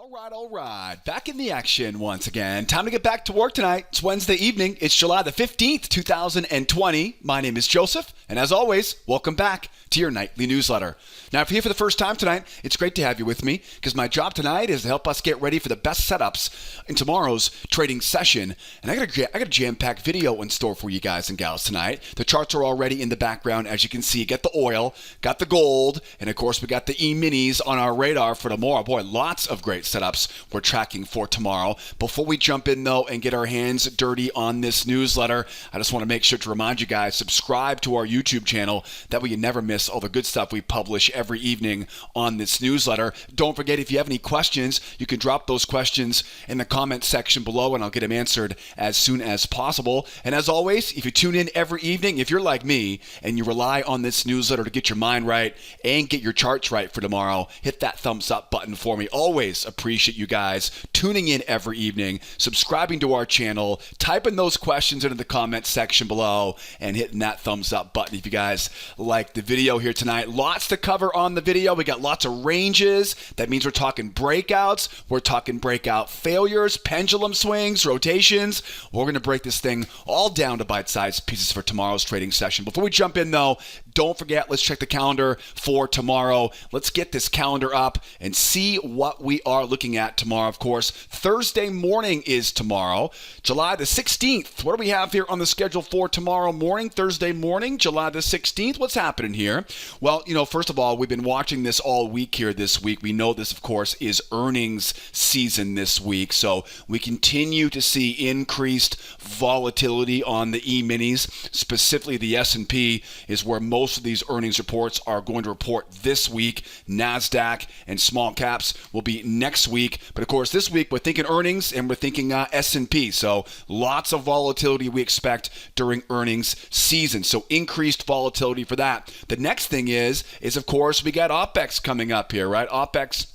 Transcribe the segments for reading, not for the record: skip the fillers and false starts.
All right. Back in the action once again. Time to get back to work tonight. It's Wednesday evening. It's July the 15th, 2020. My name is Joseph, and as always, welcome back to your nightly newsletter. Now, if you're here for the first time tonight, it's great to have you with me because my job tonight is to help us get ready for the best setups in tomorrow's trading session. And I got a jam-packed video in store for you guys and gals tonight. The charts are already in the background, as you can see. Got the oil, got the gold, and of course, we got the E-minis on our radar for tomorrow. Boy, lots of great setups we're tracking for tomorrow. Before we jump in, though, and get our hands dirty on this newsletter, I just want to make sure to remind you guys, subscribe to our YouTube channel. That way you never miss all the good stuff we publish every evening on this newsletter. Don't forget, if you have any questions, you can drop those questions in the comment section below, and I'll get them answered as soon as possible. And as always, if you tune in every evening, if you're like me and you rely on this newsletter to get your mind right and get your charts right for tomorrow, hit that thumbs up button for me. Always appreciate you guys tuning in every evening, subscribing to our channel, typing those questions into the comment section below, and hitting that thumbs up button if you guys like the video here tonight. Lots to cover on the video. We got lots of ranges. That means we're talking breakouts. We're talking breakout failures, pendulum swings, rotations. We're going to break this thing all down to bite-sized pieces for tomorrow's trading session. Before we jump in, though, don't forget, let's check the calendar for tomorrow. Let's get this calendar up and see what we are looking at tomorrow. Of course, Thursday morning is tomorrow, July the 16th. What do we have here on the schedule for tomorrow morning, Thursday morning, July the 16th? What's happening here? Well, first of all, we've been watching this all week here this week. We know this, of course, is earnings season this week. So we continue to see increased volatility on the E-minis. Specifically, the S&P is where most of these earnings reports are going to report this week. NASDAQ and small caps will be next week. But of course, this week we're thinking earnings and we're thinking S&P. So lots of volatility we expect during earnings season. So increased volatility for that. The next thing is of course, we got OPEX coming up here, right? OPEX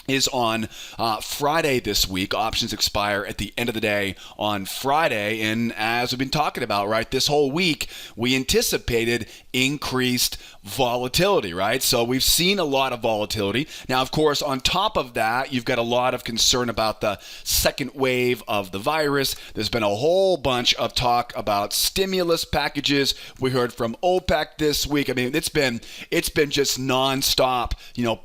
is on Friday this week. Options expire at the end of the day on Friday. And as we've been talking about, right, this whole week, we anticipated increased volatility, right? So we've seen a lot of volatility. Now, of course, on top of that, you've got a lot of concern about the second wave of the virus. There's been a whole bunch of talk about stimulus packages. We heard from OPEC this week. I mean, it's been just nonstop,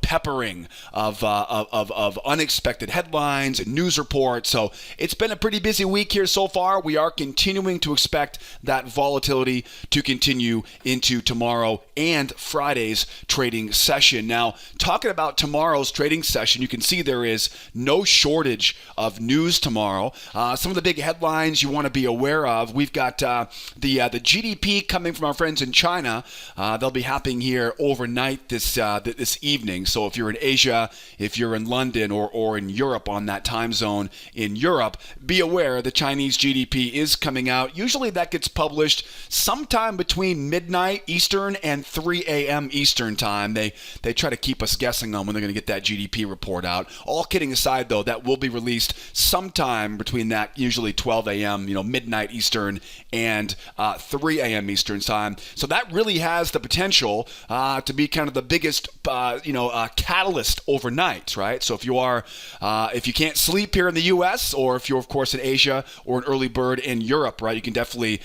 peppering of unexpected headlines and news reports. So it's been a pretty busy week here so far. We are continuing to expect that volatility to continue into tomorrow and Friday's trading session. Now, talking about tomorrow's trading session, you can see there is no shortage of news tomorrow. Some of the big headlines you want to be aware of. We've got the GDP coming from our friends in China. They'll be happening here overnight this evening. So if you're in Asia, if you're in London or in Europe on that time zone in Europe, be aware the Chinese GDP is coming out. Usually that gets published sometime between midnight Eastern and 3 a.m. Eastern time. They try to keep us guessing on when they're going to get that GDP report out. All kidding aside, though, that will be released sometime between that, usually 12 a.m., midnight Eastern and 3 a.m. Eastern time. So that really has the potential to be kind of the biggest, catalyst overnight, right? So if you can't sleep here in the U.S., or if you're, of course, in Asia or an early bird in Europe, right, you can definitely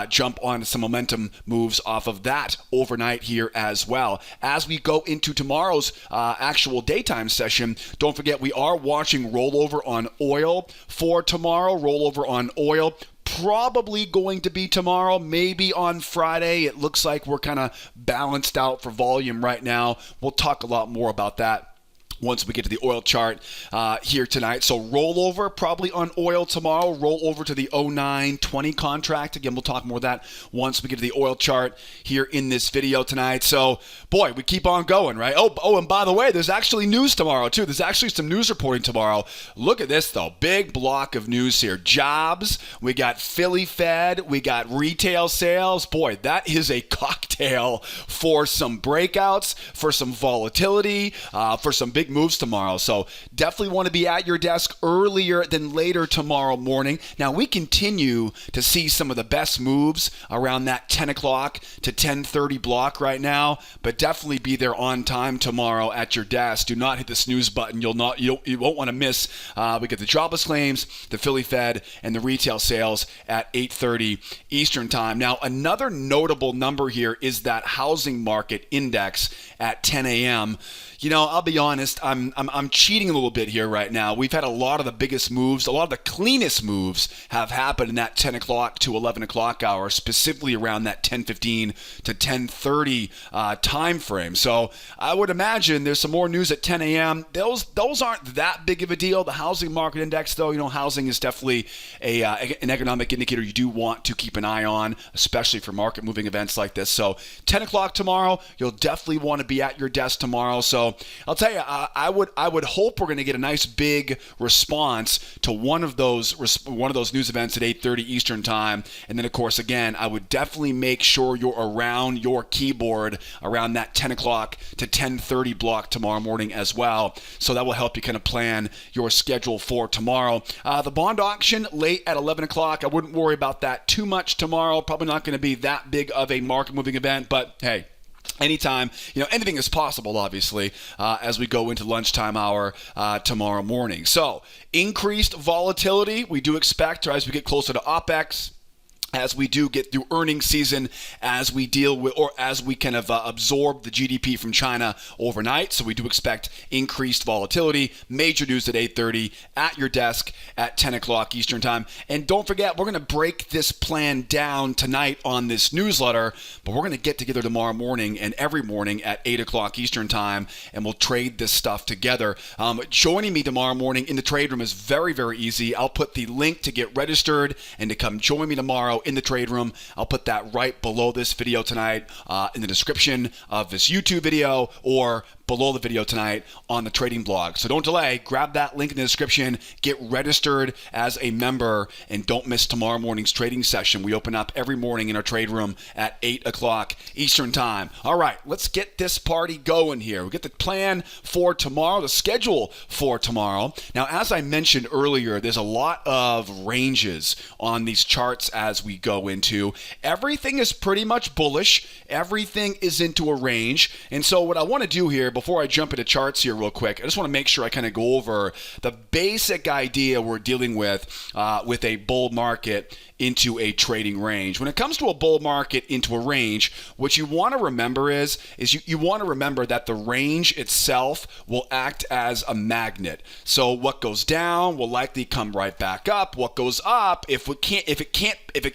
jump on some momentum moves off of that overnight here as well. As we go into tomorrow's actual daytime session, don't forget we are watching rollover on oil for tomorrow. Rollover on oil probably going to be tomorrow, maybe on Friday. It looks like we're kind of balanced out for volume right now. We'll talk a lot more about that once we get to the oil chart here tonight. So rollover probably on oil tomorrow. Roll over to the 0920 contract. Again, we'll talk more of that once we get to the oil chart here in this video tonight. So, boy, we keep on going, right? Oh, and by the way, there's actually news tomorrow, too. There's actually some news reporting tomorrow. Look at this, though. Big block of news here. Jobs. We got Philly Fed. We got retail sales. Boy, that is a cocktail for some breakouts, for some volatility, for some big big moves tomorrow. So definitely want to be at your desk earlier than later tomorrow morning. Now, we continue to see some of the best moves around that 10 o'clock to 10:30 block right now, but definitely be there on time tomorrow at your desk. Do not hit the snooze button. You won't want to miss. We get the jobless claims, the Philly Fed, and the retail sales at 8:30 Eastern time. Now, another notable number here is that housing market index at 10 a.m. I'll be honest, I'm cheating a little bit here right now. We've had a lot of the biggest moves, a lot of the cleanest moves have happened in that 10 o'clock to 11 o'clock hour, specifically around that 10:15 to 10:30 time frame. So I would imagine there's some more news at 10 a.m. Those aren't that big of a deal. The housing market index, though, housing is definitely an economic indicator you do want to keep an eye on, especially for market moving events like this. So 10 o'clock tomorrow, you'll definitely want to be at your desk tomorrow. So I'll tell you, I would hope we're going to get a nice big response to one of those news events at 8:30 Eastern time. And then, of course, again, I would definitely make sure you're around your keyboard around that 10 o'clock to 10:30 block tomorrow morning as well. So that will help you kind of plan your schedule for tomorrow. The bond auction late at 11 o'clock. I wouldn't worry about that too much tomorrow. Probably not going to be that big of a market moving event, but hey, anytime, anything is possible, obviously, as we go into lunchtime hour tomorrow morning. So increased volatility we do expect as we get closer to OPEX, as we do get through earnings season, as we deal with, or as we kind of absorb the GDP from China overnight. So we do expect increased volatility. Major news at 8:30 at your desk at 10 o'clock Eastern time. And don't forget, we're going to break this plan down tonight on this newsletter, but we're going to get together tomorrow morning and every morning at 8 o'clock Eastern time, and we'll trade this stuff together. Joining me tomorrow morning in the trade room is very, very easy. I'll put the link to get registered and to come join me tomorrow in the trade room. I'll put that right below this video tonight in the description of this YouTube video, or below the video tonight on the trading blog. So don't delay. Grab that link in the description. Get registered as a member, and don't miss tomorrow morning's trading session. We open up every morning in our trade room at 8 o'clock Eastern time. All right, let's get this party going here. We get the plan for tomorrow, the schedule for tomorrow. Now, as I mentioned earlier, there's a lot of ranges on these charts as we go into. Everything is pretty much bullish. Everything is into a range. And so what I want to do here, before I jump into charts here real quick, I just want to make sure I kind of go over the basic idea we're dealing with a bull market into a trading range. When it comes to a bull market into a range, what you want to remember is you want to remember that the range itself will act as a magnet. So what goes down will likely come right back up. What goes up, if it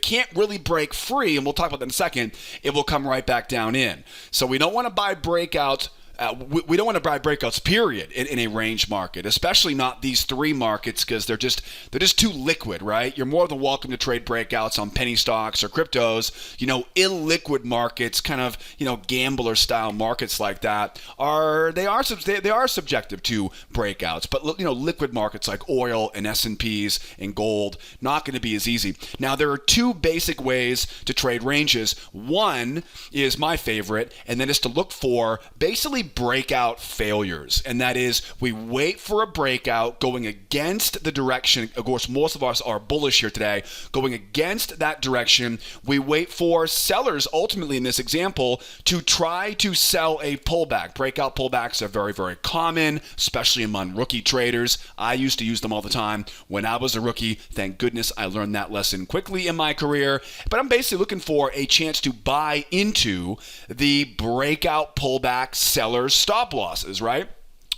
can't really break free, and we'll talk about that in a second, it will come right back down in. So we don't want to buy breakouts. We don't want to buy breakouts, period, in a range market, especially not these three markets, because they're just too liquid, right? You're more than welcome to trade breakouts on penny stocks or cryptos. Illiquid markets, kind of gambler style markets like that they are subjective to breakouts. But liquid markets like oil and S&Ps and gold, not going to be as easy. Now, there are two basic ways to trade ranges. One is my favorite, and that is to look for basically breakout failures, and that is we wait for a breakout going against the direction. Of course, most of us are bullish here today. Going against that direction, we wait for sellers, ultimately in this example, to try to sell a pullback. Breakout pullbacks are very, very common, especially among rookie traders. I used to use them all the time when I was a rookie. Thank goodness I learned that lesson quickly in my career. But I'm basically looking for a chance to buy into the breakout pullback seller stop losses, right?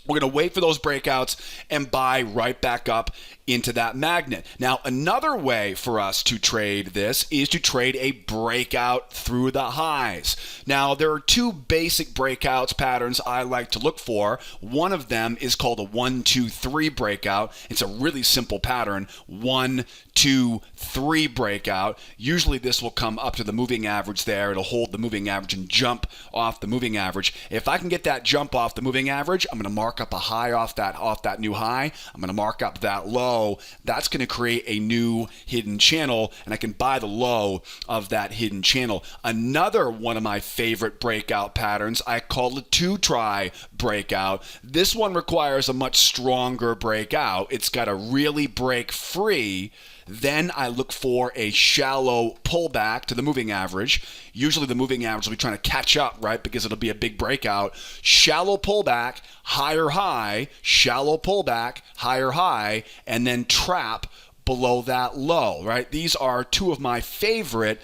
We're going to wait for those breakouts and buy right back up into that magnet. Now, another way for us to trade this is to trade a breakout through the highs. Now, there are two basic breakouts patterns I like to look for. One of them is called a 1, 2, 3 breakout. It's a really simple pattern. 1, 2, 3 breakout. Usually this will come up to the moving average there. It'll hold the moving average and jump off the moving average. If I can get that jump off the moving average, I'm going to mark up a high off that new high. I'm going to mark up that low low, that's going to create a new hidden channel, and I can buy the low of that hidden channel. Another one of my favorite breakout patterns, I call it two-try breakout. This one requires a much stronger breakout. It's got to really break free. Then I look for a shallow pullback to the moving average. Usually the moving average will be trying to catch up, right? Because it'll be a big breakout. Shallow pullback, higher high, shallow pullback, higher high, and then trap below that low, right? These are two of my favorite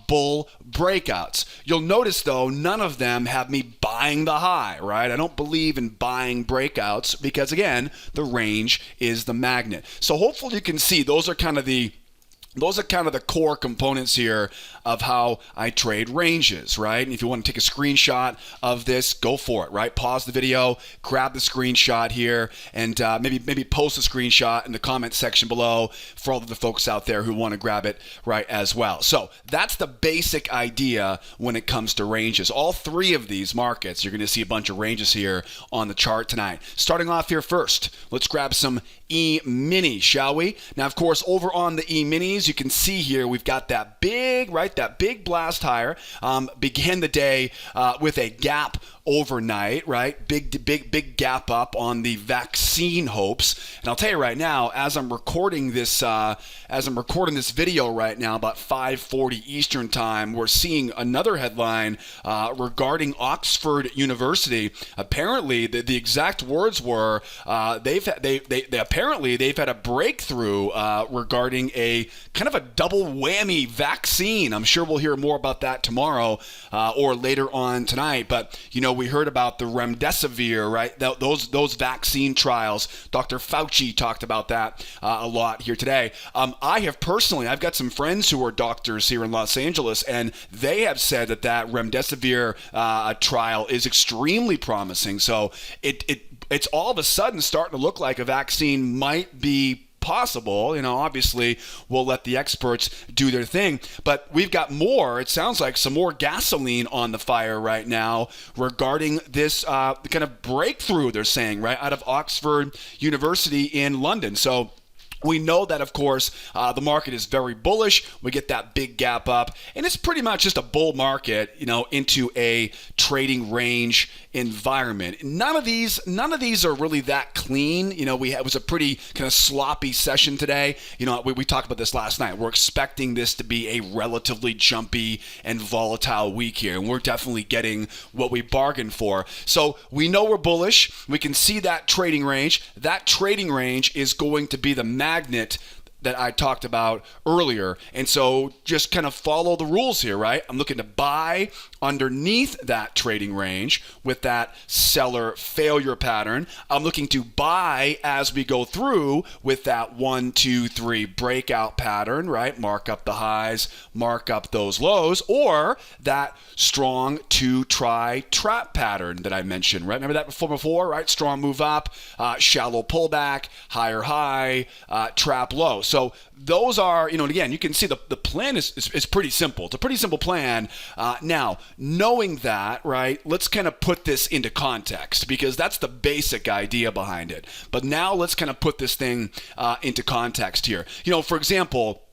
bull breakouts. You'll notice, though, none of them have me buying the high, right? I don't believe in buying breakouts because, again, the range is the magnet. So hopefully you can see those are kind of the core components here of how I trade ranges, right? And if you want to take a screenshot of this, go for it, right? Pause the video, grab the screenshot here, and maybe post a screenshot in the comment section below for all of the folks out there who want to grab it, right, as well. So that's the basic idea when it comes to ranges. All three of these markets, you're going to see a bunch of ranges here on the chart tonight. Starting off here first, let's grab some E-mini, shall we? Now, of course, over on the E-minis, you can see here we've got that big, right, that big blast higher. Began the day with a gap overnight, right? Big gap up on the vaccine hopes. And I'll tell you right now, as I'm recording this video right now, about 5:40 Eastern time, we're seeing another headline regarding Oxford University. Apparently, the exact words were they've had a breakthrough regarding a kind of a double whammy vaccine. I'm sure we'll hear more about that tomorrow or later on tonight. But we heard about the remdesivir, right? Those vaccine trials. Dr. Fauci talked about that a lot here today. I've got some friends who are doctors here in Los Angeles, and they have said that remdesivir trial is extremely promising. So it's all of a sudden starting to look like a vaccine might be possible. Obviously we'll let the experts do their thing, but we've got more, it sounds like some more gasoline on the fire right now regarding this kind of breakthrough they're saying, right, out of Oxford University in London. So we know that, of course, the market is very bullish. We get that big gap up, and it's pretty much just a bull market, into a trading range environment. None of these are really that clean. It was a pretty kind of sloppy session today. We talked about this last night. We're expecting this to be a relatively jumpy and volatile week here, and we're definitely getting what we bargained for. So we know we're bullish. We can see that trading range. That trading range is going to be the magnet that I talked about earlier. And so just kind of follow the rules here, right? I'm looking to buy underneath that trading range with that seller failure pattern. I'm looking to buy as we go through with that 1, 2, 3 breakout pattern, right? Mark up the highs, mark up those lows, or that strong two-try trap pattern that I mentioned, right? Remember that before, right? Strong move up, shallow pullback, higher high, trap low. So those are, and again, you can see the plan is pretty simple. It's a pretty simple plan. Now, knowing that, right, let's kind of put this into context because that's the basic idea behind it. But now let's kind of put this thing into context here. For example,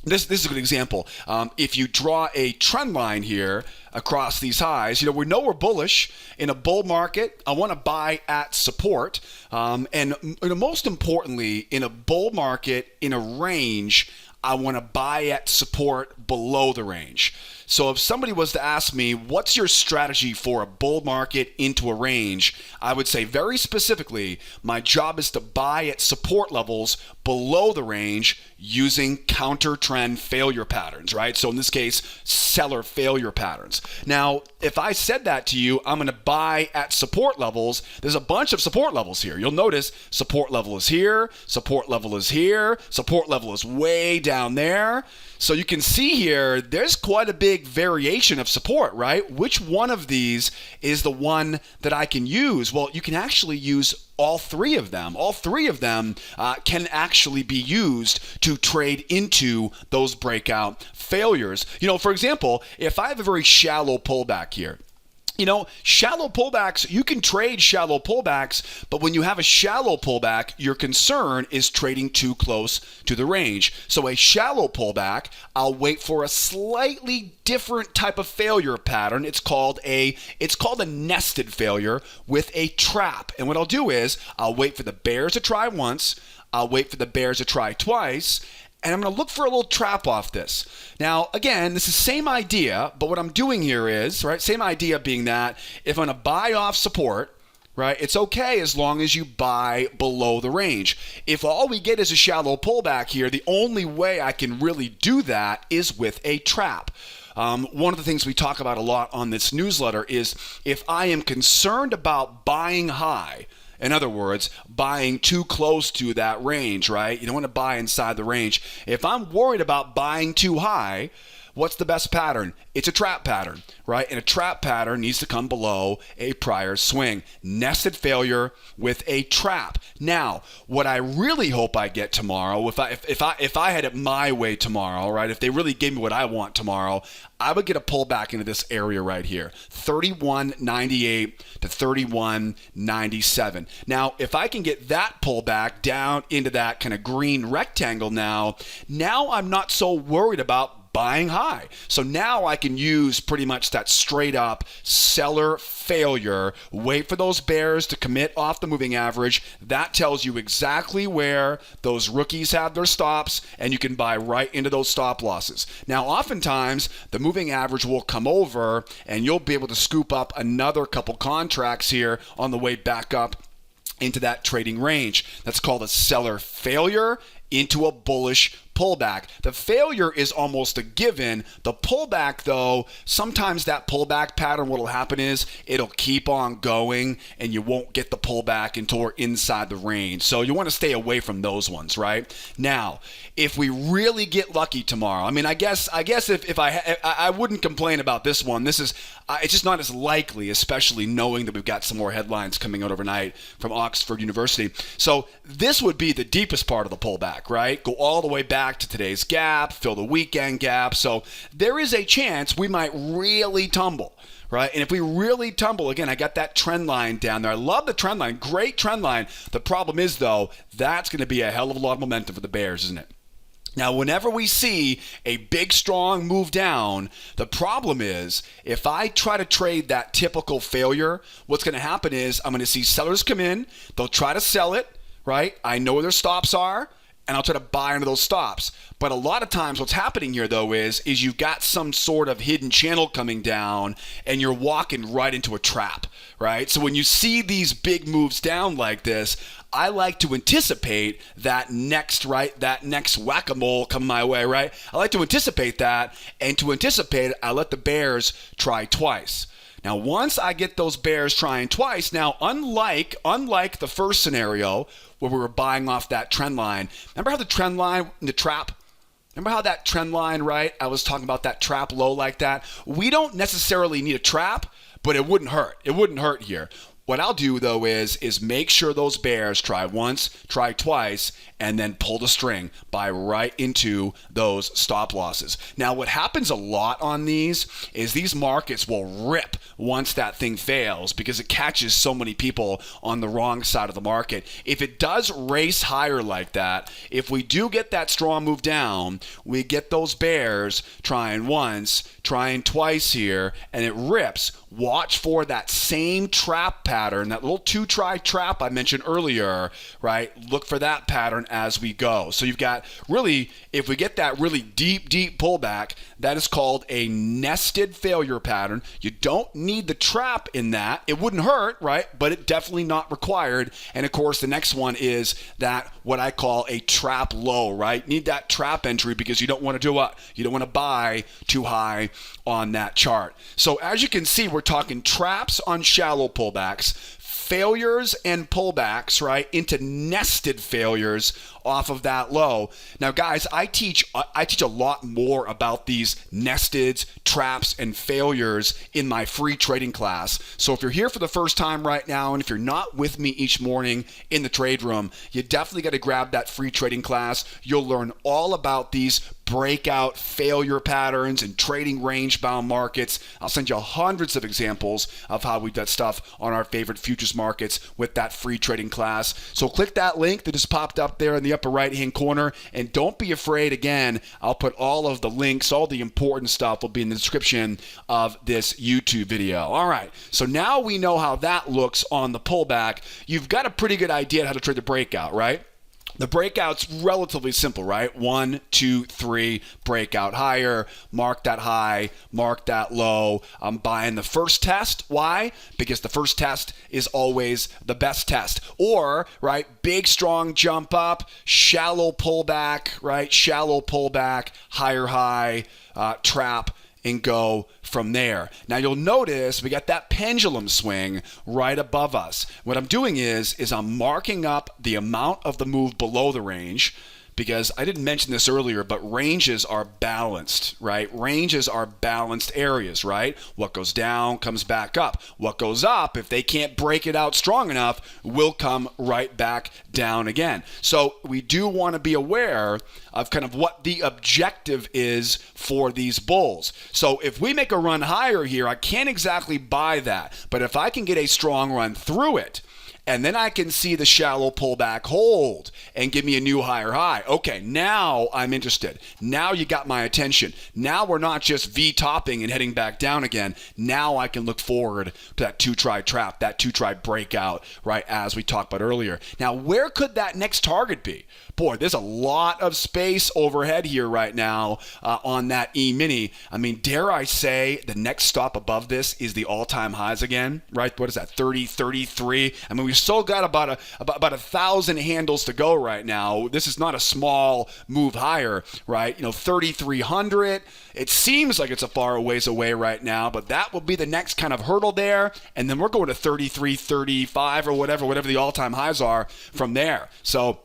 this is a good example. If you draw a trend line here across these highs, we know we're bullish. In a bull market, I want to buy at support. And most importantly, in a bull market, in a range, I want to buy at support below the range. So if somebody was to ask me, what's your strategy for a bull market into a range? I would say very specifically, my job is to buy at support levels below the range using counter trend failure patterns, right? So in this case, seller failure patterns. Now, if I said that to you, I'm going to buy at support levels. There's a bunch of support levels here. You'll notice support level is here, support level is here, support level is way down there. So you can see here, there's quite a big variation of support, right? Which one of these is the one that I can use? Well, you can actually use all three of them. All three of them can actually be used to trade into those breakout failures. For example, if I have a very shallow pullback here, Shallow pullbacks, you can trade shallow pullbacks, but when you have a shallow pullback, your concern is trading too close to the range. So a shallow pullback, I'll wait for a slightly different type of failure pattern. It's called a nested failure with a trap. And what I'll do is I'll wait for the bears to try once, I'll wait for the bears to try twice, and I'm going to look for a little trap off this. Now, again, this is the same idea, but what I'm doing here is, right, same idea being that if I'm going to buy off support, right, it's okay as long as you buy below the range. If all we get is a shallow pullback here, the only way I can really do that is with a trap. One of the things we talk about a lot on this newsletter is if I am concerned about buying high, in other words, buying too close to that range, right? You don't want to buy inside the range. If I'm worried about buying too high, what's the best pattern? It's a trap pattern, right? And a trap pattern needs to come below a prior swing. Nested failure with a trap. Now, what I really hope I get tomorrow, if I had it my way tomorrow, right? If they really gave me what I want tomorrow, I would get a pullback into this area right here, 31.98 to 31.97. Now, if I can get that pullback down into that kind of green rectangle now I'm not so worried about buying high. So now I can use pretty much that straight up seller failure, wait for those bears to commit off the moving average. That tells you exactly where those rookies have their stops, and you can buy right into those stop losses. Now, oftentimes the moving average will come over and you'll be able to scoop up another couple contracts here on the way back up into that trading range. That's called a seller failure into a bullish pullback. The failure is almost a given. The pullback, though, sometimes that pullback pattern, what will happen is it'll keep on going and you won't get the pullback until we're inside the range. So you want to stay away from those ones, right? Now, if we really get lucky tomorrow, I guess if I wouldn't complain about this one. This is it's just not as likely, especially knowing that we've got some more headlines coming out overnight from Oxford University. So this would be the deepest part of the pullback, right? Go all the way back to today's gap, fill the weekend gap. So there is a chance we might really tumble, right? And if we really tumble, again, I got that trend line down there. I love the trend line. Great trend line. The problem is, though, that's going to be a hell of a lot of momentum for the bears, isn't it? Now, whenever we see a big, strong move down, the problem is if I try to trade that typical failure, what's going to happen is I'm going to see sellers come in. They'll try to sell it, right? I know where their stops are, and I'll try to buy into those stops. But a lot of times what's happening here, though, is you've got some sort of hidden channel coming down and you're walking right into a trap, right? So when you see these big moves down like this, I like to anticipate that next whack-a-mole come my way, right? I like to anticipate that, and to anticipate it, I let the bears try twice. Now, once I get those bears trying twice, now unlike the first scenario where we were buying off that trend line, remember how the trend line in the trap? Remember how that trend line, right? I was talking about that trap low like that. We don't necessarily need a trap, but it wouldn't hurt. It wouldn't hurt here. What I'll do, though, is make sure those bears try once, try twice, and then pull the string, buy right into those stop losses. Now, what happens a lot on these is these markets will rip once that thing fails because it catches so many people on the wrong side of the market. If it does race higher like that, if we do get that strong move down, we get those bears trying once, trying twice here, and it rips. Watch for that same trap pattern, that little two-try trap I mentioned earlier, right? Look for that pattern as we go. So you've got really, if we get that really deep pullback, that is called a nested failure pattern. You don't need the trap in that. It wouldn't hurt, right? But it definitely not required. And of course, the next one is that what I call a trap low, right? Need that trap entry because you don't want to do what? You don't want to buy too high on that chart. So as you can see, we're talking traps on shallow pullbacks, failures and pullbacks, right, into nested failures off of that low. Now, guys, I teach a lot more about these nesteds, traps, and failures in my free trading class. So if you're here for the first time right now, and if you're not with me each morning in the trade room, you definitely got to grab that free trading class. You'll learn all about these breakout failure patterns and trading range-bound markets. I'll send you hundreds of examples of how we've done stuff on our favorite futures markets with that free trading class. So click that link that just popped up there in the upper right-hand corner, and don't be afraid. Again, I'll put all of the links, all the important stuff will be in the description of this YouTube video. All right, so now we know how that looks on the pullback. You've got a pretty good idea how to trade the breakout, right? The breakout's relatively simple, right? 1, 2, 3, breakout higher, mark that high, mark that low. I'm buying the first test. Why? Because the first test is always the best test. Or, right, big, strong jump up, shallow pullback, right? Shallow pullback, higher high, trap, and go from there. Now you'll notice we got that pendulum swing right above us. What I'm doing is I'm marking up the amount of the move below the range, because I didn't mention this earlier, but ranges are balanced, right? Ranges are balanced areas, right? What goes down comes back up. What goes up, if they can't break it out strong enough, will come right back down again. So we do want to be aware of kind of what the objective is for these bulls. So if we make a run higher here, I can't exactly buy that. But if I can get a strong run through it, and then I can see the shallow pullback hold and give me a new higher high. Okay, now I'm interested. Now you got my attention. Now we're not just V-topping and heading back down again. Now I can look forward to that two-try trap, that two-try breakout, right, as we talked about earlier. Now, where could that next target be? Boy, there's a lot of space overhead here right now on that E-mini. I mean, dare I say the next stop above this is the all-time highs again, right? What is that, 30, 33? I mean, we've still got about 1,000 handles to go right now. This is not a small move higher, right? 3,300. It seems like it's a far ways away right now, but that will be the next kind of hurdle there. And then we're going to 33, 35 or whatever the all-time highs are from there. So,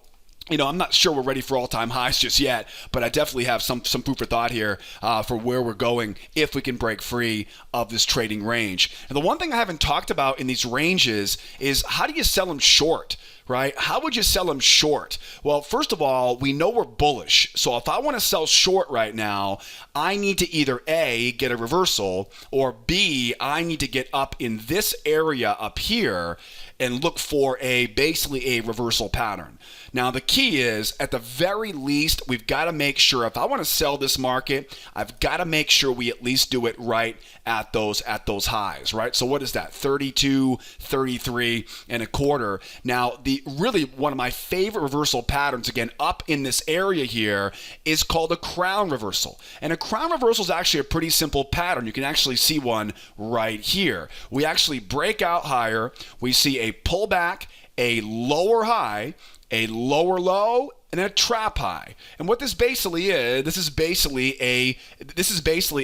I'm not sure we're ready for all-time highs just yet, but I definitely have some food for thought here for where we're going if we can break free of this trading range. And the one thing I haven't talked about in these ranges is how do you sell them short? Right? How would you sell them short? Well, first of all, we know we're bullish. So if I want to sell short right now, I need to either A, get a reversal, or B, I need to get up in this area up here and look for basically a reversal pattern. Now, the key is, at the very least, we've got to make sure, if I want to sell this market, I've got to make sure we at least do it right at those highs, right? So what is that? 32, 33 and a quarter. Now, really one of my favorite reversal patterns, again, up in this area here, is called a crown reversal. And a crown reversal is actually a pretty simple pattern. You can actually see one right here. We actually break out higher. We see a pullback, a lower high, a lower low, and a trap high. And what this basically is, this is basically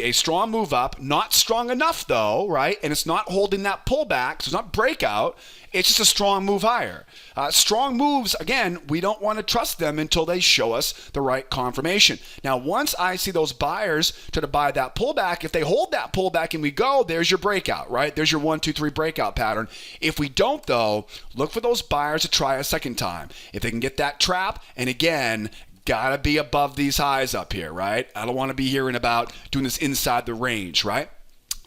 a strong move up, not strong enough though, right? And it's not holding that pullback, so it's not breakout. It's just a strong move higher. Strong moves, again, we don't want to trust them until they show us the right confirmation. Now, once I see those buyers try to buy that pullback, if they hold that pullback and we go, there's your breakout, right? There's your 1, 2, 3 breakout pattern. If we don't, though, look for those buyers to try a second time. If they can get that trap, and again, gotta be above these highs up here, right? I don't want to be hearing about doing this inside the range, right?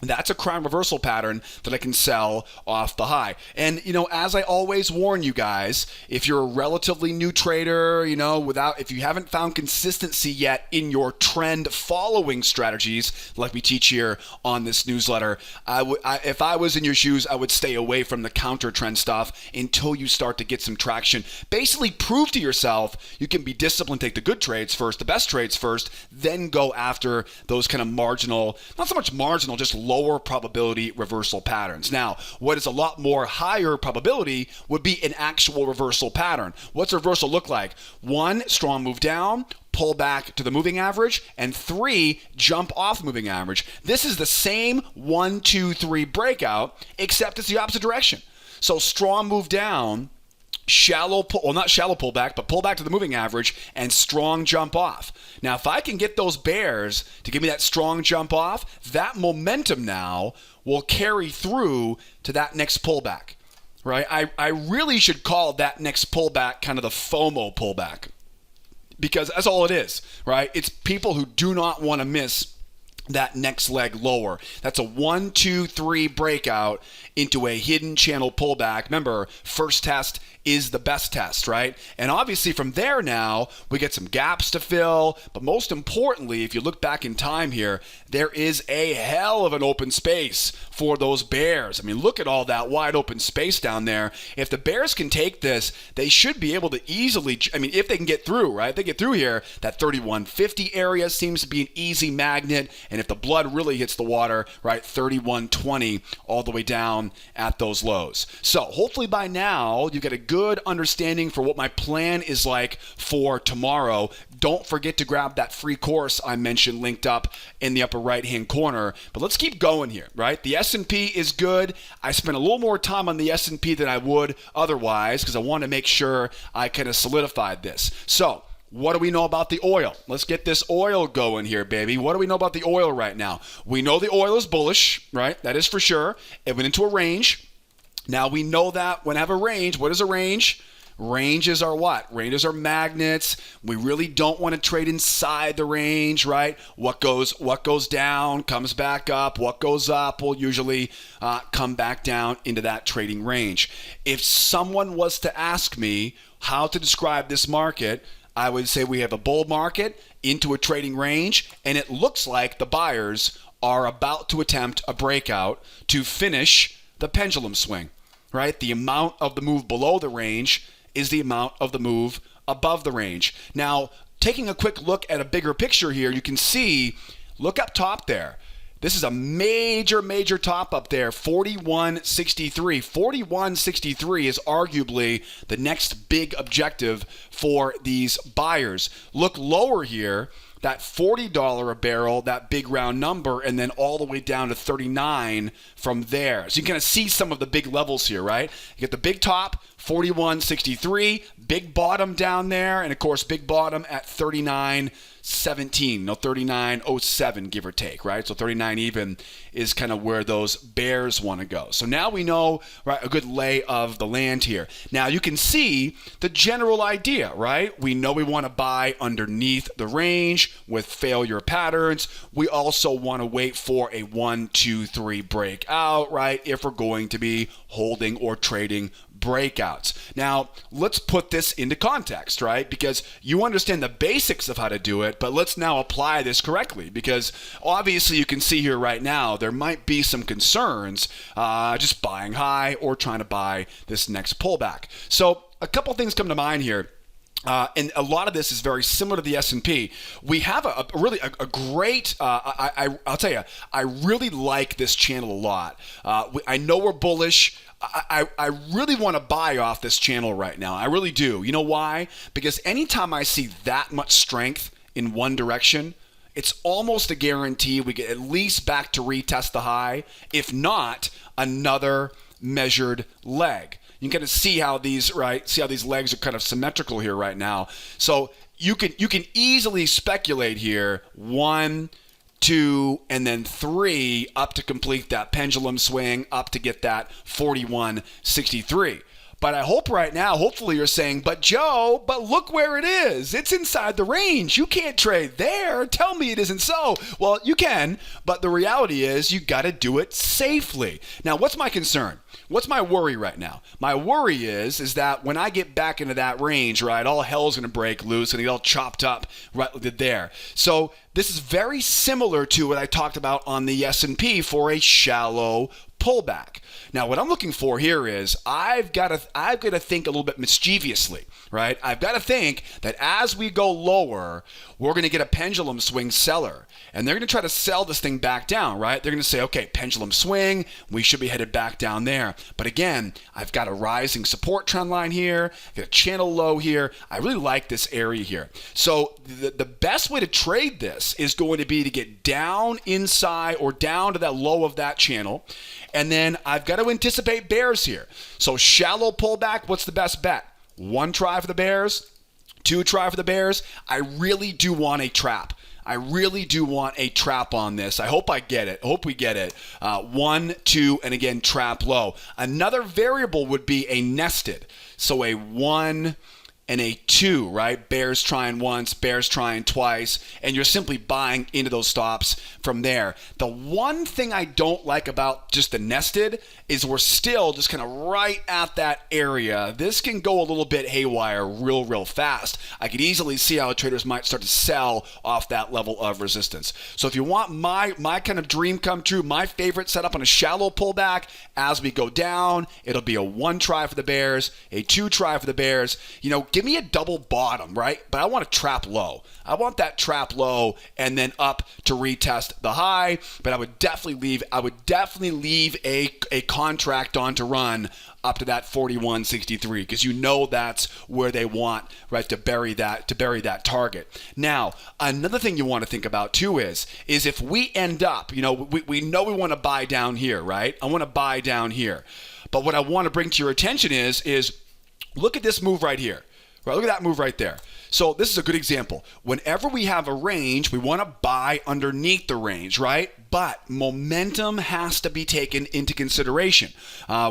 That's a crown reversal pattern that I can sell off the high. And, as I always warn you guys, if you're a relatively new trader, if you haven't found consistency yet in your trend following strategies, like we teach here on this newsletter, if I was in your shoes, I would stay away from the counter trend stuff until you start to get some traction. Basically prove to yourself you can be disciplined, take the good trades first, the best trades first, then go after those kind of marginal, not so much marginal, just lower probability reversal patterns. Now, what is a lot more higher probability would be an actual reversal pattern. What's a reversal look like? 1, strong move down, pull back to the moving average, and 3, jump off moving average. This is the same 1, 2, 3 breakout, except it's the opposite direction. So strong move down, not shallow pullback, but pull back to the moving average and strong jump off. Now, if I can get those bears to give me that strong jump off, that momentum now will carry through to that next pullback, right? I really should call that next pullback kind of the FOMO pullback, because that's all it is, right? It's people who do not want to miss that next leg lower. That's a 1, 2, 3 breakout into a hidden channel pullback. Remember, first test is the best test, right? And obviously from there now, we get some gaps to fill. But most importantly, if you look back in time here, there is a hell of an open space for those bears. I mean, look at all that wide open space down there. If the bears can take this, they should be able to easily, I mean, if they can get through, right? If they get through here, that 3150 area seems to be an easy magnet. And if the blood really hits the water, right, 3120 all the way down at those lows. So hopefully by now, you've got a good understanding for what my plan is like for tomorrow. Don't forget to grab that free course I mentioned linked up in the upper right-hand corner. But let's keep going here, right? The S&P is good. I spent a little more time on the S&P than I would otherwise because I want to make sure I kind of solidified this. So what do we know about the oil? Let's get this oil going here, baby. What do we know about the oil right now? We know the oil is bullish, right? That is for sure. It went into a range. Now we know that when I have a range, what is a range? Ranges are what? Ranges are magnets. We really don't want to trade inside the range, right? What goes down comes back up. What goes up will usually come back down into that trading range. If someone was to ask me how to describe this market, I would say we have a bull market into a trading range, and it looks like the buyers are about to attempt a breakout to finish the pendulum swing, right? The amount of the move below the range is the amount of the move above the range. Now, taking a quick look at a bigger picture here, you can see, look up top there. This is a major top up there, 4163. 4163 is arguably the next big objective for these buyers. Look lower here, that $40 a barrel, that big round number, and then all the way down to 39 from there. So you can kind of see some of the big levels here, right? You get the big top, 4163, big bottom down there, and of course, big bottom at 39.17, 39.07, give or take, right? So 39 even is kind of where those bears want to go. So now we know, right, a good lay of the land here. Now you can see the general idea, right? We know we want to buy underneath the range with failure patterns. We also want to wait for a 1, 2, 3 breakout, right? If we're going to be holding or trading breakouts. Now, let's put this into context, right? Because you understand the basics of how to do it, but let's now apply this correctly, because obviously you can see here right now, there might be some concerns just buying high or trying to buy this next pullback. So a couple things come to mind here. And a lot of this is very similar to the S&P. We have a really great, I'll tell you, I really like this channel a lot. I know we're bullish. I really want to buy off this channel right now. I really do. You know why? Because anytime I see that much strength in one direction, it's almost a guarantee we get at least back to retest the high, if not another measured leg. You can kind of see how these, right? See how these legs are kind of symmetrical here right now. So you can easily speculate here, 1, 2, and then 3 up to complete that pendulum swing, up to get that 41.63. But I hope right now, hopefully you're saying, but Joe, but look where it is. It's inside the range. You can't trade there. Tell me it isn't so. Well, you can, but the reality is you got to do it safely. Now, what's my concern? What's my worry right now? My worry is that when I get back into that range, right, all hell's going to break loose and it all chopped up right there. So this is very similar to what I talked about on the S&P for a shallow pullback. Now, what I'm looking for here is I've got to think a little bit mischievously, right? I've got to think that as we go lower, we're going to get a pendulum swing seller. And they're going to try to sell this thing back down, right? They're going to say, okay, pendulum swing, we should be headed back down there. But again, I've got a rising support trend line here, I've got a channel low here. I really like this area here. So the best way to trade this is going to be to get down inside or down to that low of that channel. And then I've got to anticipate bears here. So shallow pullback, what's the best bet? 1 try for the bears, 2 try for the bears. I really do want a trap. I really do want a trap on this. I hope I get it. I hope we get it. 1, 2, and again, trap low. Another variable would be a nested. So a 1 and a 2, right? Bears trying once, bears trying twice, and you're simply buying into those stops from there. The one thing I don't like about just the nested is we're still just kind of right at that area. This can go a little bit haywire real fast. I could easily see how traders might start to sell off that level of resistance. So if you want my kind of dream come true, my favorite setup on a shallow pullback, as we go down, it'll be a 1 try for the bears, a 2 try for the bears. Give me a double bottom, right? But I want a trap low. I want that trap low and then up to retest the high. But I would definitely leave a contract on to run up to that 41.63 because that's where they want, right, to bury that target. Now, another thing you want to think about too is if we end up, we know we want to buy down here, right? I want to buy down here. But what I want to bring to your attention is look at this move right here. Right, look at that move right there. So this is a good example. Whenever we have a range, we want to buy underneath the range, right? But momentum has to be taken into consideration.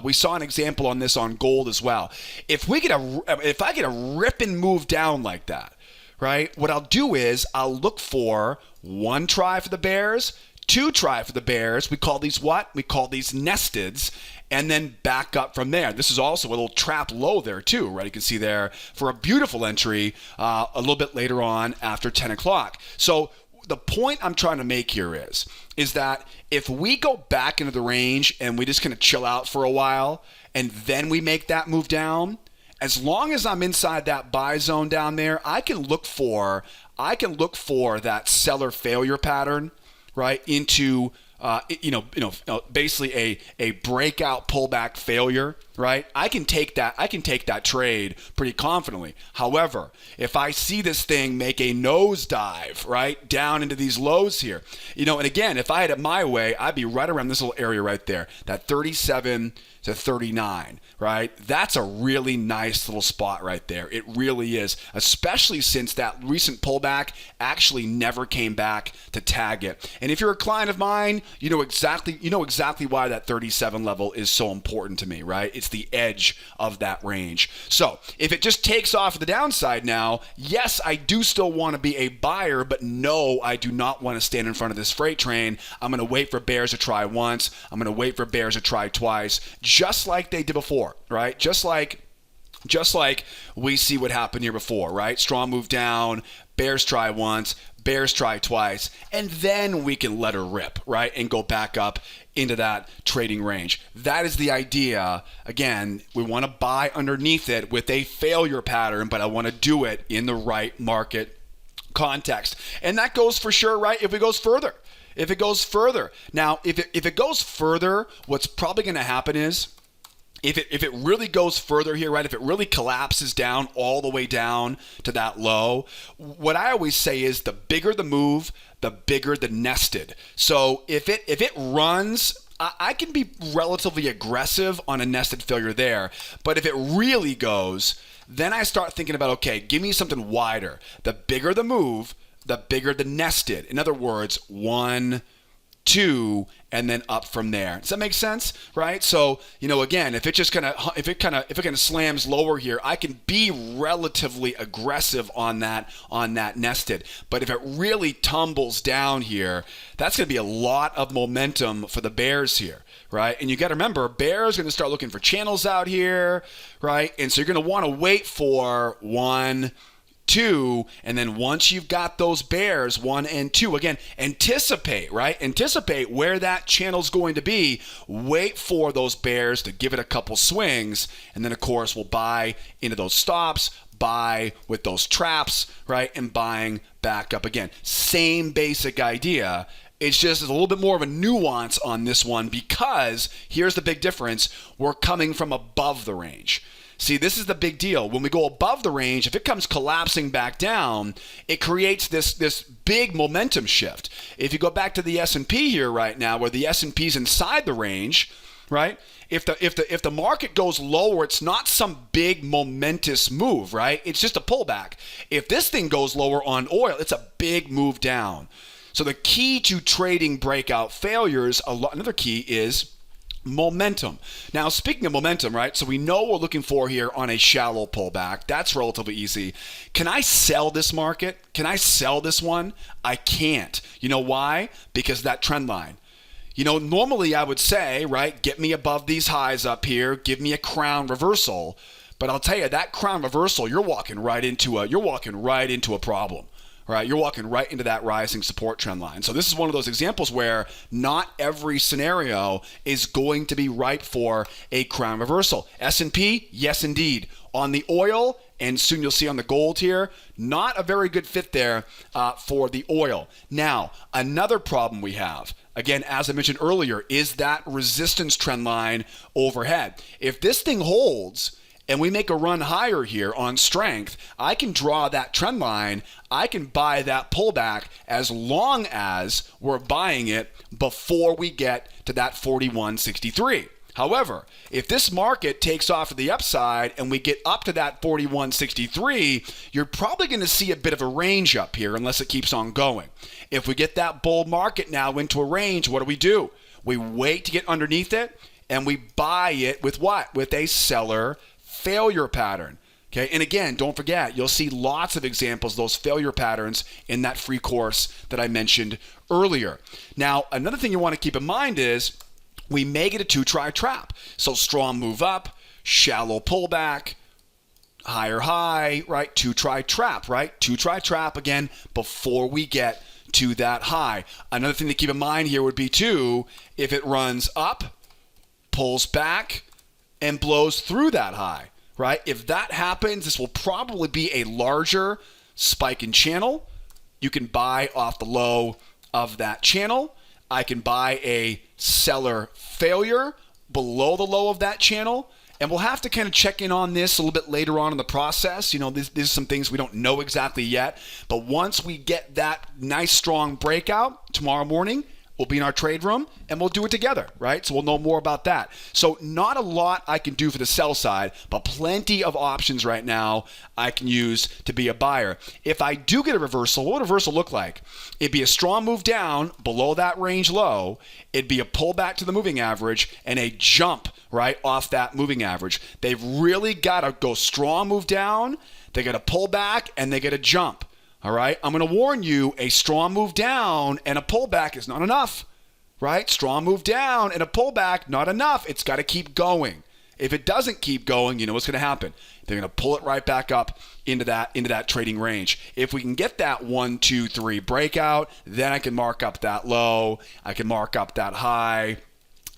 We saw an example on this on gold as well. If I get a ripping move down like that, right? What I'll do is I'll look for 1 try for the bears, 2 try for the bears. We call these what? We call these nesteds. And then back up from there. This is also a little trap low there too, right? You can see there for a beautiful entry a little bit later on after 10 o'clock. So the point I'm trying to make here is that if we go back into the range and we just kind of chill out for a while and then we make that move down, as long as I'm inside that buy zone down there, I can look for that seller failure pattern, right, into basically a breakout pullback failure, right? I can take that trade pretty confidently. However, if I see this thing make a nosedive, right, down into these lows here, and again, if I had it my way, I'd be right around this little area right there, that 37 to 39, right? That's a really nice little spot right there. It really is, especially since that recent pullback actually never came back to tag it. And if you're a client of mine, you know exactly why that 37 level is so important to me, right? It's the edge of that range. So if it just takes off the downside now, yes, I do still want to be a buyer, but no, I do not want to stand in front of this freight train. I'm going to wait for bears to try once. I'm going to wait for bears to try twice, just like they did before, right? Just like we see what happened here before, right? Strong move down, bears try once, bears try twice, and then we can let her rip, right? And go back up into that trading range. That is the idea. Again, we want to buy underneath it with a failure pattern, but I want to do it in the right market context. And that goes for sure, right? If it goes further. Now, if it goes further, what's probably going to happen is if it really goes further here, right, if it really collapses down all the way down to that low, what I always say is the bigger the move, the bigger the nested. So if it runs, I can be relatively aggressive on a nested failure there. But if it really goes, then I start thinking about, okay, give me something wider. The bigger the move, the bigger the nested. In other words, 1, 2, and then up from there. Does that make sense? Right? So, again, if it kind of slams lower here, I can be relatively aggressive on that nested. But if it really tumbles down here, that's going to be a lot of momentum for the bears here, right? And you got to remember, bears are going to start looking for channels out here, right? And so you're going to want to wait for 1, 2, and then once you've got those bears 1 and 2, again, anticipate where that channel's going to be, wait for those bears to give it a couple swings, and then of course we'll buy into those stops, buy with those traps, right, and buying back up again. Same basic idea. It's just a little bit more of a nuance on this one because here's the big difference. We're coming from above the range. See, this is the big deal. When we go above the range, if it comes collapsing back down, it creates this big momentum shift. If you go back to the S&P here right now, where the S&P is inside the range, right? If the market goes lower, it's not some big momentous move, right? It's just a pullback. If this thing goes lower on oil, it's a big move down. So the key to trading breakout failures, another key is Momentum. Now, speaking of momentum, right? So we know we're looking for here on a shallow pullback. That's relatively easy. Can I sell this market? Can I sell this one? I can't. You know why? Because of that trend line. Normally I would say, right, get me above these highs up here, give me a crown reversal. But I'll tell you, that crown reversal, you're walking right into a problem. Right, you're walking right into that rising support trend line. So this is one of those examples where not every scenario is going to be right for a crown reversal. S&P, yes indeed. On the oil, and soon you'll see on the gold here, not a very good fit there for the oil. Now, another problem we have, again, as I mentioned earlier, is that resistance trend line overhead. If this thing holds, and we make a run higher here on strength, I can draw that trend line. I can buy that pullback as long as we're buying it before we get to that 41.63. However, if this market takes off to the upside and we get up to that 41.63, you're probably going to see a bit of a range up here unless it keeps on going. If we get that bull market now into a range, what do? We wait to get underneath it and we buy it with what? With a seller failure pattern. Okay, and again, don't forget, you'll see lots of examples of those failure patterns in that free course that I mentioned earlier. Now, another thing you want to keep in mind is we may get a two-try trap. So strong move up, shallow pullback, higher high, right? Two-try trap, right? Two-try trap again before we get to that high. Another thing to keep in mind here would be too, if it runs up, pulls back, and blows through that high. Right? If that happens, this will probably be a larger spike in channel. You can buy off the low of that channel. I can buy a seller failure below the low of that channel. And we'll have to kind of check in on this a little bit later on in the process. These are some things we don't know exactly yet. But once we get that nice strong breakout tomorrow morning, we'll be in our trade room and we'll do it together, right? So we'll know more about that. So not a lot I can do for the sell side, but plenty of options right now I can use to be a buyer. If I do get a reversal, what would a reversal look like? It'd be a strong move down below that range low. It'd be a pullback to the moving average and a jump right off that moving average. They've really got to go strong move down. They got to pull back and they got to jump. All right, I'm going to warn you, a strong move down and a pullback is not enough, right? Strong move down and a pullback, not enough. It's got to keep going. If it doesn't keep going, you know what's going to happen. They're going to pull it right back up into that trading range. If we can get that 1, 2, 3 breakout, then I can mark up that low. I can mark up that high.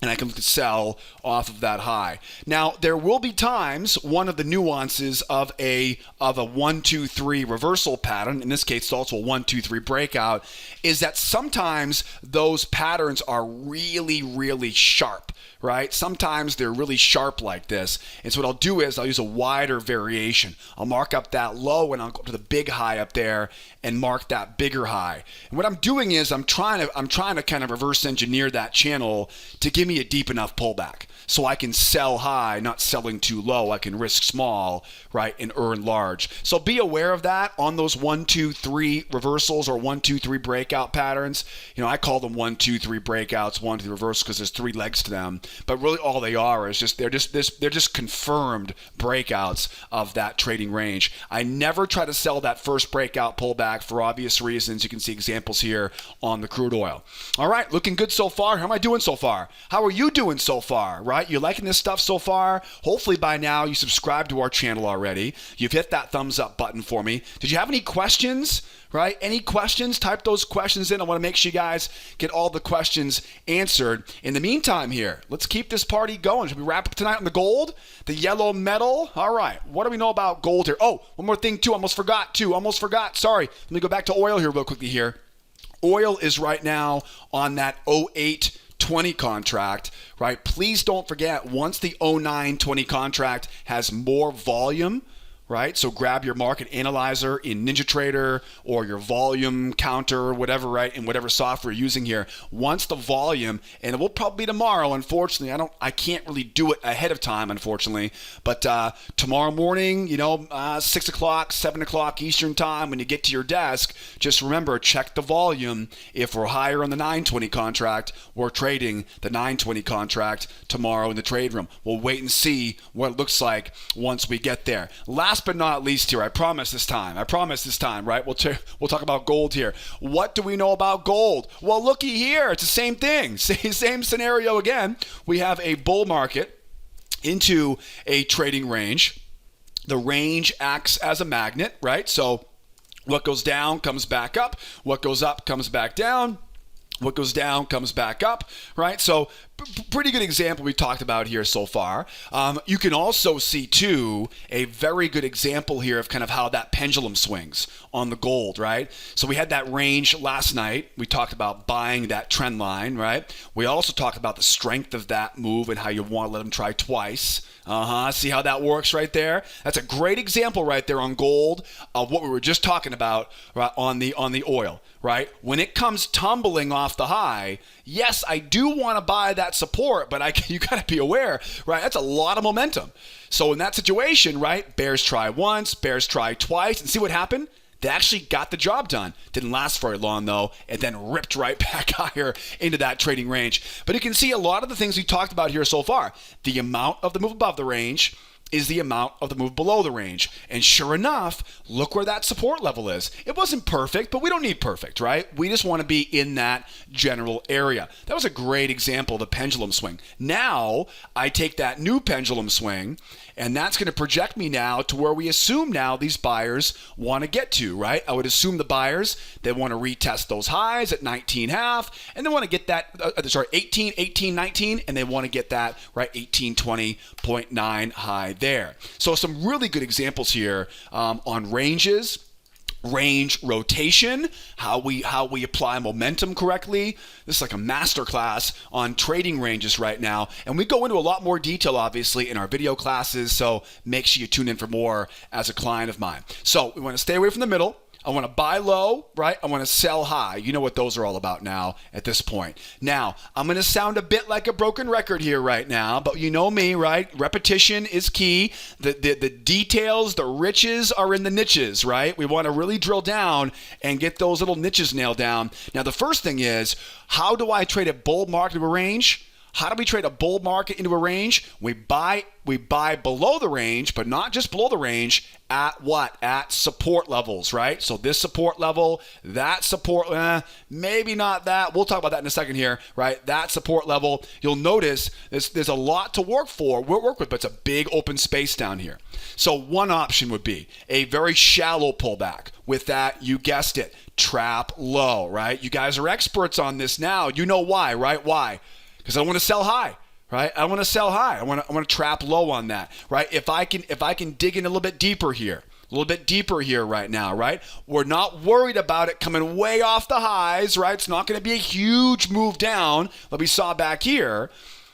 And I can look to sell off of that high. Now, there will be times, one of the nuances of a 1, 2, 3 reversal pattern, in this case it's also a 1, 2, 3 breakout, is that sometimes those patterns are really, really sharp, right? Sometimes they're really sharp like this. And so what I'll do is I'll use a wider variation. I'll mark up that low and I'll go to the big high up there and mark that bigger high. And what I'm doing is I'm trying to kind of reverse engineer that channel to give me a deep enough pullback so I can sell high, not selling too low. I can risk small, right, and earn large. So be aware of that on those 1, 2, 3 reversals or 1, 2, 3 breakout patterns. I call them 1, 2, 3 breakouts, 1, 2 reversals because there's 3 legs to them. But really all they are is they're just confirmed breakouts of that trading range. I never try to sell that first breakout pullback for obvious reasons. You can see examples here on the crude oil. All right, looking good so far. How am I doing so far? How are you doing so far, right? You liking this stuff so far? Hopefully by now you subscribed to our channel already. You've hit that thumbs up button for me. Did you have any questions? Right? Any questions? Type those questions in. I want to make sure you guys get all the questions answered. In the meantime here, let's keep this party going. Should we wrap up tonight on the gold? The yellow metal? All right. What do we know about gold here? Oh, one more thing too. Almost forgot. Sorry. Let me go back to oil here real quickly here. Oil is right now on that 0820 contract, right? Please don't forget, once the 0920 contract has more volume, right? So grab your market analyzer in NinjaTrader or your volume counter or whatever, right? In whatever software you're using here. Once the volume, and it will probably be tomorrow, unfortunately. I can't really do it ahead of time, unfortunately. But tomorrow morning, 6 o'clock, 7 o'clock Eastern time, when you get to your desk, just remember, check the volume. If we're higher on the 920 contract, we're trading the 920 contract tomorrow in the trade room. We'll wait and see what it looks like once we get there. Last but not least here, I promise this time, right? We'll talk about gold here. What do we know about gold? Well, looky here. It's the same thing. Same scenario again. We have a bull market into a trading range. The range acts as a magnet, right? So what goes down comes back up. What goes up comes back down. What goes down comes back up, right? So pretty good example we talked about here so far. You can also see, too, a very good example here of kind of how that pendulum swings on the gold, right? So we had that range last night. We talked about buying that trend line, right? We also talked about the strength of that move and how you want to let them try twice. See how that works right there? That's a great example right there on gold of what we were just talking about, right, on the oil, right? When it comes tumbling off the high, yes, I do want to buy that support, but you got to be aware, right? That's a lot of momentum. So in that situation, right, bears try once, bears try twice, and see what happened? They actually got the job done. Didn't last very long, though, and then ripped right back higher into that trading range. But you can see a lot of the things we talked about here so far. The amount of the move above the range is the amount of the move below the range. And sure enough, look where that support level is. It wasn't perfect, but we don't need perfect, right? We just want to be in that general area. That was a great example of the pendulum swing. Now, I take that new pendulum swing, and that's going to project me now to where we assume now these buyers want to get to, right? I would assume the buyers, they want to retest those highs at 19.5, and they want to get that, 19, and they want to get that, right, 1820.9 high there. So some really good examples here on ranges, range rotation, how we apply momentum correctly. This is like a masterclass on trading ranges right now, and we go into a lot more detail obviously in our video classes, so make sure you tune in for more as a client of mine. So we want to stay away from the middle. I want to buy low, right? I want to sell high. You know what those are all about now at this point. Now, I'm going to sound a bit like a broken record here right now, but you know me, right? Repetition is key. The details, the riches are in the niches, right? We want to really drill down and get those little niches nailed down. Now, the first thing is, how do I trade a bull market into a range? How do we trade a bull market into a range? We buy below the range, but not just below the range, at what? At support levels, right? So this support level, that support, maybe not that. We'll talk about that in a second here, right? That support level, you'll notice there's a lot to work with, but it's a big open space down here. So one option would be a very shallow pullback. With that, you guessed it, trap low, right? You guys are experts on this now. You know why, right? Why? Because I want to sell high, right? I want to sell high. I want to trap low on that, right? If I can dig in a little bit deeper here right now, right? We're not worried about it coming way off the highs, right? It's not going to be a huge move down like we saw back here.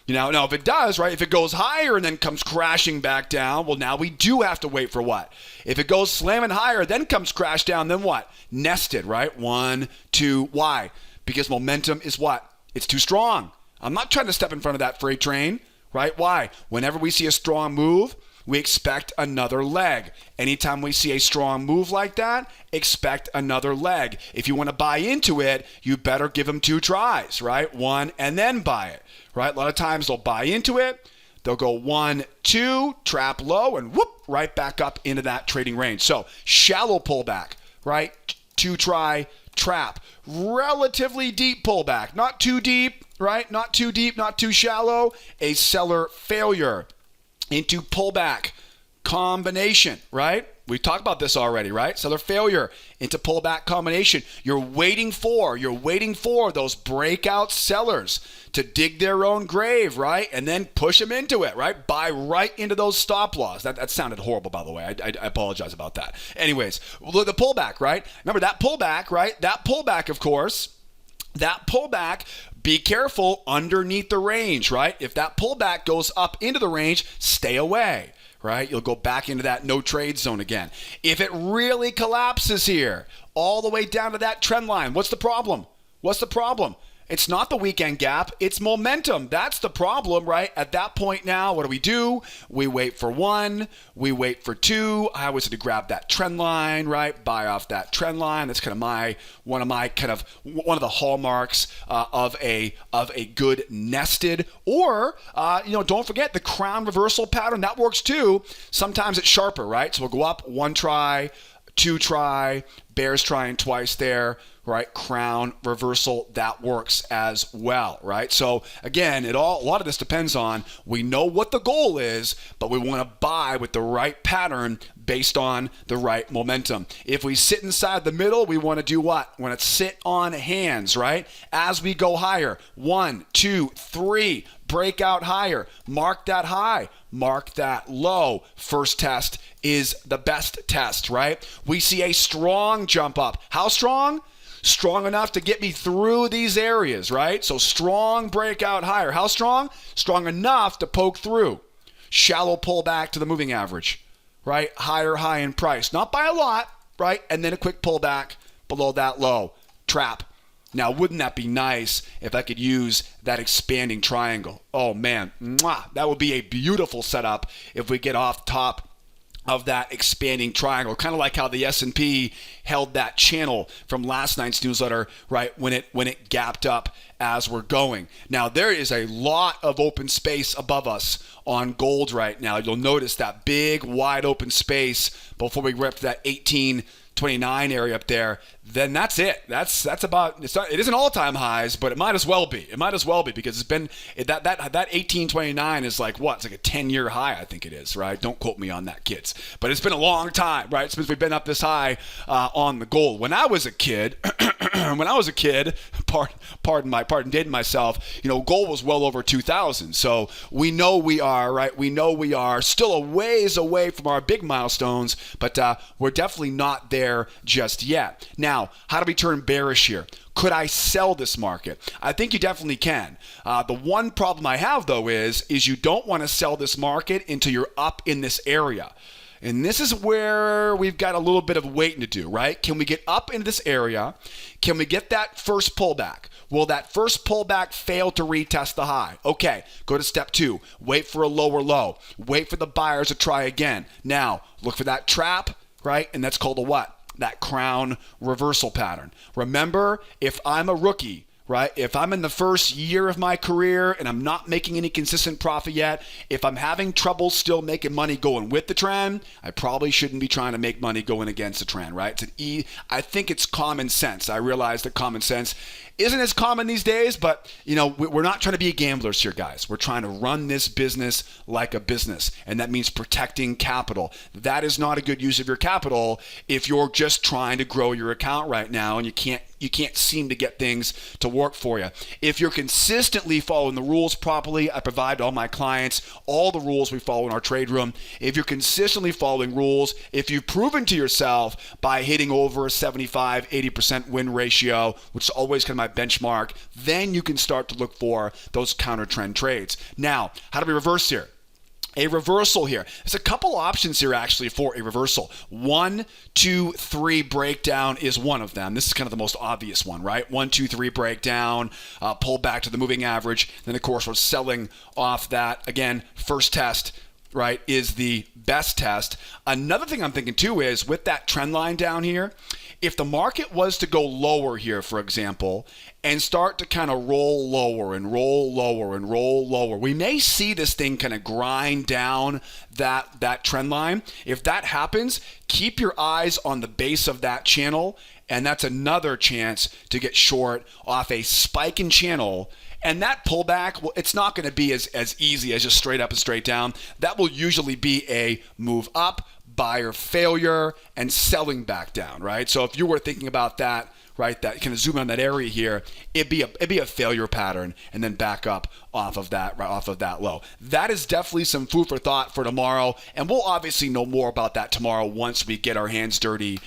Now if it does, right? If it goes higher and then comes crashing back down, well, now we do have to wait for what? If it goes slamming higher, then comes crash down, then what? Nested, right? 1, 2. Why? Because momentum is what? It's too strong. I'm not trying to step in front of that freight train, right? Why? Whenever we see a strong move, we expect another leg. Anytime we see a strong move like that, expect another leg. If you want to buy into it, you better give them 2 tries, right? 1 and then buy it, right? A lot of times they'll buy into it. They'll go 1, 2, trap low, and whoop, right back up into that trading range. So shallow pullback, right? 2 try, trap. Relatively deep pullback. Not too deep, right? Not too deep, not too shallow. A seller failure into pullback combination, right? We talked about this already, right? Seller failure into pullback combination. You're waiting for those breakout sellers to dig their own grave, right? And then push them into it, right? Buy right into those stop loss. That sounded horrible, by the way. I apologize about that. Anyways, the pullback, right? Remember that pullback, right? That pullback, of course, be careful underneath the range, right? If that pullback goes up into the range, stay away, right? You'll go back into that no trade zone again. If it really collapses here, all the way down to that trend line, what's the problem? What's the problem? It's not the weekend gap. It's momentum. That's the problem, right? At that point now, what do? We wait for one. We wait for two. I always have to grab that trend line, right? Buy off that trend line. That's kind of one of the hallmarks of a good nested. Or don't forget the crown reversal pattern. That works too. Sometimes it's sharper, right? So we'll go up one try, two try, bears trying twice there, right? Crown reversal, that works as well, right? So again, a lot of this depends on, we know what the goal is, but we want to buy with the right pattern based on the right momentum. If we sit inside the middle, we want to do what? We want to sit on hands, right? As we go higher, 1, 2, 3, break out higher, mark that high, mark that low. First test is the best test, right? We see a strong jump up. How strong? Strong enough to get me through these areas, right? So strong breakout higher. How strong? Strong enough to poke through. Shallow pullback to the moving average, right? Higher high in price. Not by a lot, right? And then a quick pullback below that low. Trap. Now, wouldn't that be nice if I could use that expanding triangle? Oh, man. Mwah. That would be a beautiful setup if we get off top of that expanding triangle, kind of like how the S&P held that channel from last night's newsletter, right, when it gapped up as we're going. Now, there is a lot of open space above us on gold right now. You'll notice that big, wide open space before we rip that 1829 area up there. Then that's it. That's about, it isn't all-time highs, but it might as well be. It might as well be, because it's been that 1829 is like what? It's like a 10-year high, I think it is, right? Don't quote me on that, kids. But it's been a long time, right, since we've been up this high on the gold. When I was a kid, pardon dating myself, gold was well over 2,000. So we know we are, right? We know we are still a ways away from our big milestones, but we're definitely not there just yet. Now, how do we turn bearish here? Could I sell this market? I think you definitely can. The one problem I have, though, is you don't want to sell this market until you're up in this area. And this is where we've got a little bit of waiting to do, right? Can we get up into this area? Can we get that first pullback? Will that first pullback fail to retest the high? Okay, go to step 2. Wait for a lower low. Wait for the buyers to try again. Now, look for that trap, right? And that's called a what? That crown reversal pattern. Remember, if I'm a rookie, right? If I'm in the first year of my career and I'm not making any consistent profit yet, if I'm having trouble still making money going with the trend, I probably shouldn't be trying to make money going against the trend, right? I think it's common sense. I realize that common sense isn't as common these days, but we're not trying to be gamblers here, guys. We're trying to run this business like a business, and that means protecting capital. That is not a good use of your capital if you're just trying to grow your account right now and you can't seem to get things to work for you. If you're consistently following the rules properly, I provide all my clients all the rules we follow in our trade room. If you're consistently following rules, if you've proven to yourself by hitting over a 75-80% win ratio, which is always kind of my benchmark, then you can start to look for those counter trend trades. Now, how do we reverse here? A reversal here. There's a couple options here actually for a reversal. 1, 2, 3 breakdown is one of them. This is kind of the most obvious one, right? 1, 2, 3 breakdown, pull back to the moving average. Then of course we're selling off that. Again, first test, right, is the best test. Another thing I'm thinking too is with that trend line down here, if the market was to go lower here, for example, and start to kind of roll lower and roll lower and roll lower, we may see this thing kind of grind down that trend line. If that happens, keep your eyes on the base of that channel, and that's another chance to get short off a spiking channel. And that pullback, well, it's not going to be as easy as just straight up and straight down. That will usually be a move up, buyer failure, and selling back down, right? So if you were thinking about that, right, that kind of zoom on that area here, it'd be a failure pattern, and then back up off of that, right off of that low. That is definitely some food for thought for tomorrow, and we'll obviously know more about that tomorrow once we get our hands dirty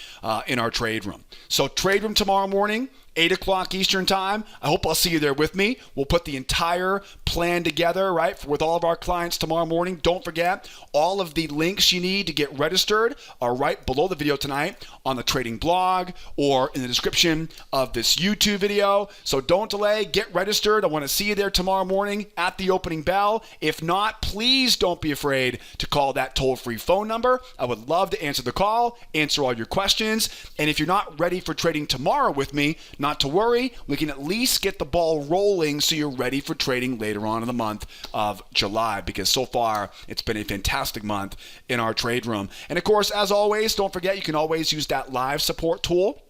in our trade room. So trade room tomorrow morning, 8 o'clock Eastern time. I hope I'll see you there with me. We'll put the entire plan together, right, with all of our clients tomorrow morning. Don't forget, all of the links you need to get registered are right below the video tonight on the trading blog or in the description of this YouTube video. So don't delay. Get registered. I want to see you there tomorrow morning at the opening bell. If not, please don't be afraid to call that toll-free phone number. I would love to answer the call, answer all your questions. And if you're not ready for trading tomorrow with me, not to worry. We can at least get the ball rolling so you're ready for trading later on in the month of July, because so far it's been a fantastic month in our trade room. And of course, as always, don't forget you can always use that live support tool.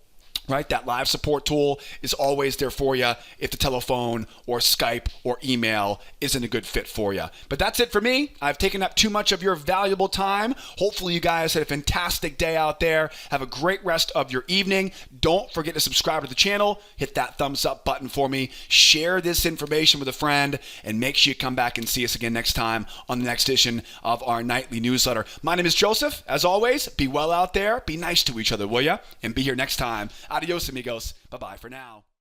Right, that live support tool is always there for you if the telephone or Skype or email isn't a good fit for you. But that's it for me. I've taken up too much of your valuable time. Hopefully you guys had a fantastic day out there. Have a great rest of your evening. Don't forget to subscribe to the channel. Hit that thumbs up button for me. Share this information with a friend, and make sure you come back and see us again next time on the next edition of our nightly newsletter. My name is Joseph. As always, be well out there. Be nice to each other, will ya? And be here next time. Adios, amigos. Bye-bye for now.